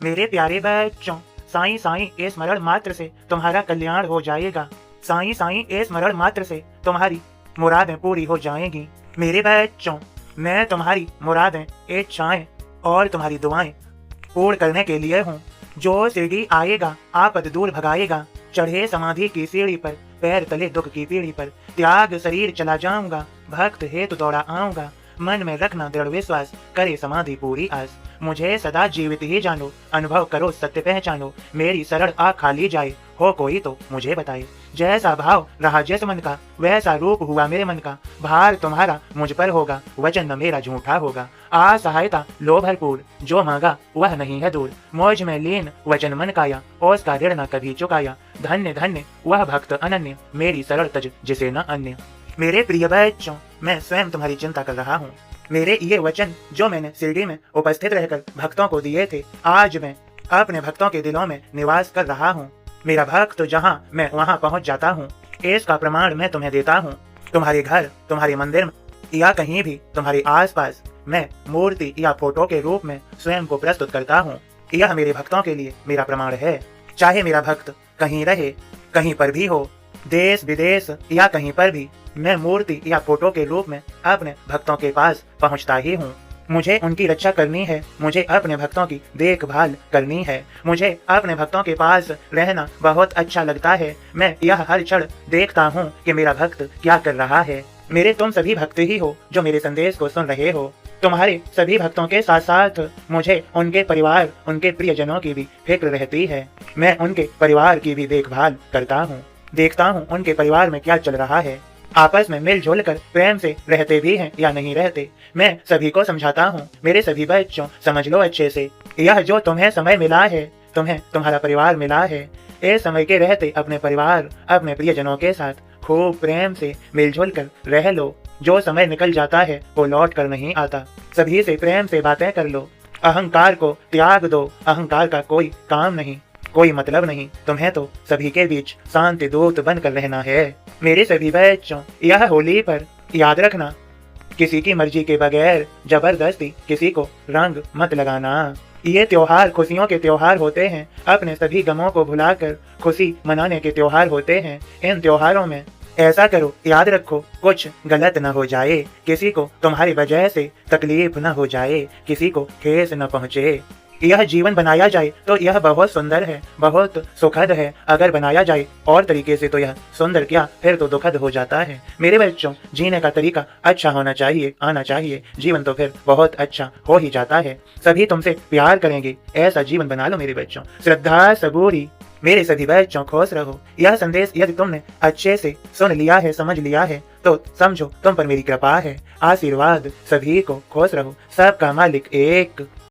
मेरे प्यारे बच्चों, साईं साईं ए स्मरण मात्र से तुम्हारा कल्याण हो जाएगा। साईं साईं ए स्मरण मात्र से तुम्हारी मुरादें पूरी हो जाएंगी। मेरे बच्चों, मैं तुम्हारी मुरादें, इच्छाएं और तुम्हारी दुआएं पूर्ण करने के लिए हूँ। जो सीढ़ी आएगा आपद दूर भगाएगा। चढ़े समाधि की सीढ़ी पर, पैर तले दुख की पीढ़ी पर, त्याग शरीर चला जाऊंगा, भक्त हेतु दौड़ा आऊंगा। मन में रखना दृढ़ विश्वास, करे समाधि पूरी आस। मुझे सदा जीवित ही जानो, अनुभव करो सत्य पहचानो। मेरी शरण आ खाली जाए, हो कोई तो मुझे बताए। जैसा भाव रहा जिस मन का, वैसा रूप हुआ मेरे मन का। भार तुम्हारा मुझ पर होगा, वचन न मेरा झूठा होगा। आ सहायता लो भरपूर, जो मांगा वह नहीं है दूर। मौज में लीन वचन मन काया, ओस का ऋण न कभी चुकाया। धन्य धन्य वह भक्त अनन्य, मेरी शरण तज जिसे न अन्य। मेरे प्रिय बच्चों, मैं स्वयं तुम्हारी चिंता कर रहा हूँ। मेरे ये वचन जो मैंने शिरडी में उपस्थित रहकर भक्तों को दिए थे, आज मैं अपने भक्तों के दिलों में निवास कर रहा हूँ। मेरा भक्त जहाँ मैं वहाँ पहुँच जाता हूँ। इसका प्रमाण मैं तुम्हें देता हूँ। तुम्हारे घर, तुम्हारे मंदिर में या कहीं भी तुम्हारे आसपास मैं मूर्ति या फोटो के रूप में स्वयं को प्रस्तुत करता हूँ। यह मेरे भक्तों के लिए मेरा प्रमाण है। चाहे मेरा भक्त कहीं रहे, कहीं पर भी हो, देश विदेश या कहीं पर भी, मैं मूर्ति या फोटो के रूप में अपने भक्तों के पास पहुंचता ही हूँ। मुझे उनकी रक्षा करनी है, मुझे अपने भक्तों की देखभाल करनी है। मुझे अपने भक्तों के पास रहना बहुत अच्छा लगता है। मैं यह हर क्षण देखता हूँ कि मेरा भक्त क्या कर रहा है। मेरे तुम सभी भक्त ही हो जो मेरे संदेश को सुन रहे हो। तुम्हारे सभी भक्तों के साथ साथ मुझे उनके परिवार, उनके प्रियजनों की भी फिक्र रहती है। मैं उनके परिवार की भी देखभाल करता हूँ, देखता हूँ उनके परिवार में क्या चल रहा है। आपस में मिलजुल कर प्रेम से रहते भी हैं या नहीं रहते, मैं सभी को समझाता हूँ। मेरे सभी बच्चों, समझ लो अच्छे से, यह जो तुम्हें समय मिला है, तुम्हें तुम्हारा परिवार मिला है, इस समय के रहते अपने परिवार, अपने प्रियजनों के साथ खूब प्रेम से मिलजुल कर रह लो। जो समय निकल जाता है वो लौट कर नहीं आता। सभी से प्रेम से बातें कर लो। अहंकार को त्याग दो। अहंकार का कोई काम नहीं, कोई मतलब नहीं। तुम्हें तो सभी के बीच शांति दूत बनकर रहना है। मेरे सभी बच्चों, यह होली पर याद रखना, किसी की मर्जी के बगैर जबरदस्ती किसी को रंग मत लगाना। ये त्योहार खुशियों के त्योहार होते हैं। अपने सभी गमों को भुलाकर खुशी मनाने के त्योहार होते हैं। इन त्योहारों में ऐसा करो, याद रखो, कुछ गलत न हो जाए, किसी को तुम्हारी वजह से तकलीफ न हो जाए, किसी को ठेस न पहुँचे। यह जीवन बनाया जाए तो यह बहुत सुंदर है, बहुत सुखद है। अगर बनाया जाए और तरीके से तो यह सुंदर क्या, फिर तो दुखद हो जाता है। मेरे बच्चों, जीने का तरीका अच्छा होना चाहिए, आना चाहिए, जीवन तो फिर बहुत अच्छा हो ही जाता है। सभी तुमसे प्यार करेंगे, ऐसा जीवन बना लो मेरे बच्चों। श्रद्धा सबूरी। मेरे सभी बच्चों, खुश रहो। यह संदेश यदि तुमने अच्छे से सुन लिया है, समझ लिया है, तो समझो तुम पर मेरी कृपा है। आशीर्वाद सभी को। खुश रहो। सबका मालिक एक।